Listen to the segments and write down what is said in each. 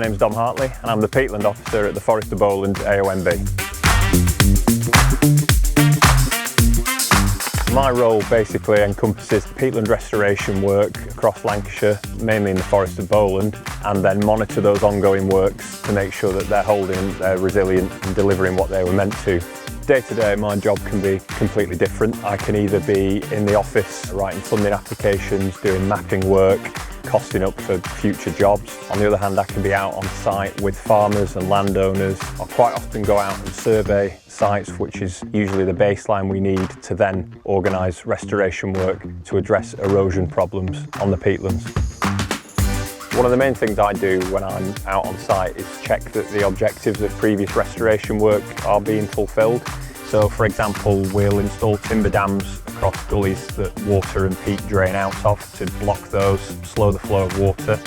name's Dom Hartley and I'm the peatland officer at the Forest of Bowland AONB. My role basically encompasses peatland restoration work across Lancashire, mainly in the Forest of Bowland, and then monitor those ongoing works to make sure that they're holding, they're resilient and delivering what they were meant to. Day to day, my job can be completely different. I can either be in the office writing funding applications, doing mapping work, costing up for future jobs. On the other hand, I can be out on site with farmers and landowners. I'll quite often go out and survey sites, which is usually the baseline we need to then organise restoration work to address erosion problems on the peatlands. One of the main things I do when I'm out on site is check that the objectives of previous restoration work are being fulfilled. So for example, we'll install timber dams across gullies that water and peat drain out of to block those, slow the flow of water.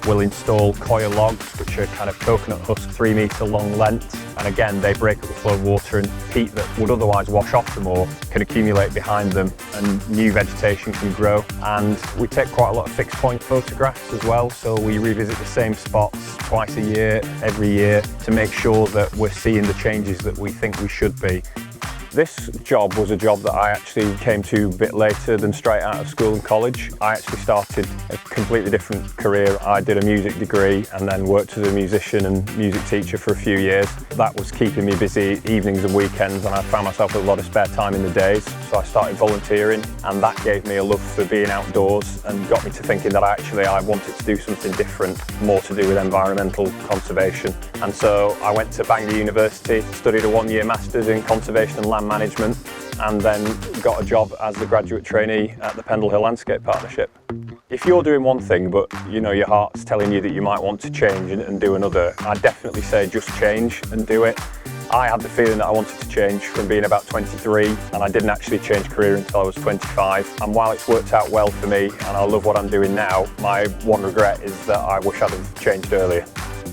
We'll install coir logs, which are kind of coconut husk 3 metre long length, and again they break up the flow of water, and peat that would otherwise wash off the moor can accumulate behind them and new vegetation can grow. And we take quite a lot of fixed point photographs as well, so we revisit the same spots twice a year, every year, to make sure that we're seeing the changes that we think we should be. This job was a job that I actually came to a bit later than straight out of school and college. I actually started a completely different career. I did a music degree and then worked as a musician and music teacher for a few years. That was keeping me busy evenings and weekends, and I found myself with a lot of spare time in the days. So I started volunteering, and that gave me a love for being outdoors and got me to thinking that I wanted to do something different, more to do with environmental conservation. And so I went to Bangor University, studied a 1-year Masters in Conservation and Land Management, and then got a job as the graduate trainee at the Pendle Hill Landscape Partnership. If you're doing one thing but you know your heart's telling you that you might want to change and do another, I'd definitely say just change and do it. I had the feeling that I wanted to change from being about 23, and I didn't actually change career until I was 25. And while it's worked out well for me and I love what I'm doing now, my one regret is that I wish I'd have changed earlier.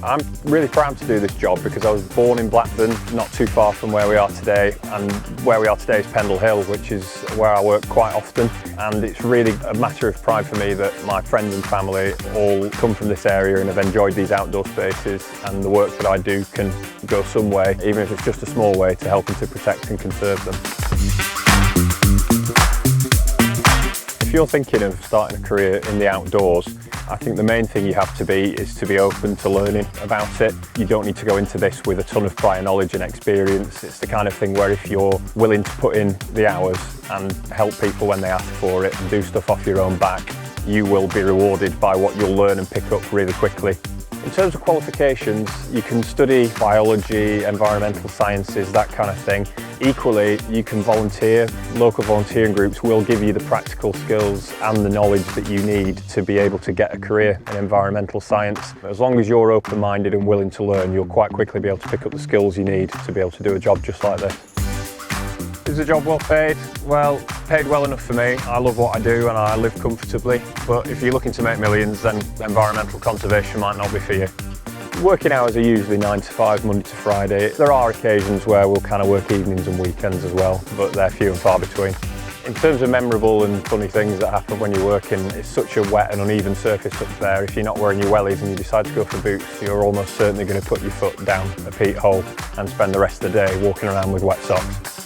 I'm really proud to do this job because I was born in Blackburn, not too far from where we are today, and where we are today is Pendle Hill, which is where I work quite often, and it's really a matter of pride for me that my friends and family all come from this area and have enjoyed these outdoor spaces, and the work that I do can go some way, even if it's just a small way, to helping to protect and conserve them. If you're thinking of starting a career in the outdoors, I think the main thing you have to be is to be open to learning about it. You don't need to go into this with a ton of prior knowledge and experience. It's the kind of thing where if you're willing to put in the hours and help people when they ask for it and do stuff off your own back, you will be rewarded by what you'll learn and pick up really quickly. In terms of qualifications, you can study biology, environmental sciences, that kind of thing. Equally, you can volunteer. Local volunteering groups will give you the practical skills and the knowledge that you need to be able to get a career in environmental science. As long as you're open-minded and willing to learn, you'll quite quickly be able to pick up the skills you need to be able to do a job just like this. Is the job well paid? Well, paid well enough for me. I love what I do and I live comfortably, but if you're looking to make millions, then environmental conservation might not be for you. Working hours are usually 9 to 5, Monday to Friday. There are occasions where we'll kind of work evenings and weekends as well, but they're few and far between. In terms of memorable and funny things that happen when you're working, it's such a wet and uneven surface up there. If you're not wearing your wellies and you decide to go for boots, you're almost certainly going to put your foot down a peat hole and spend the rest of the day walking around with wet socks.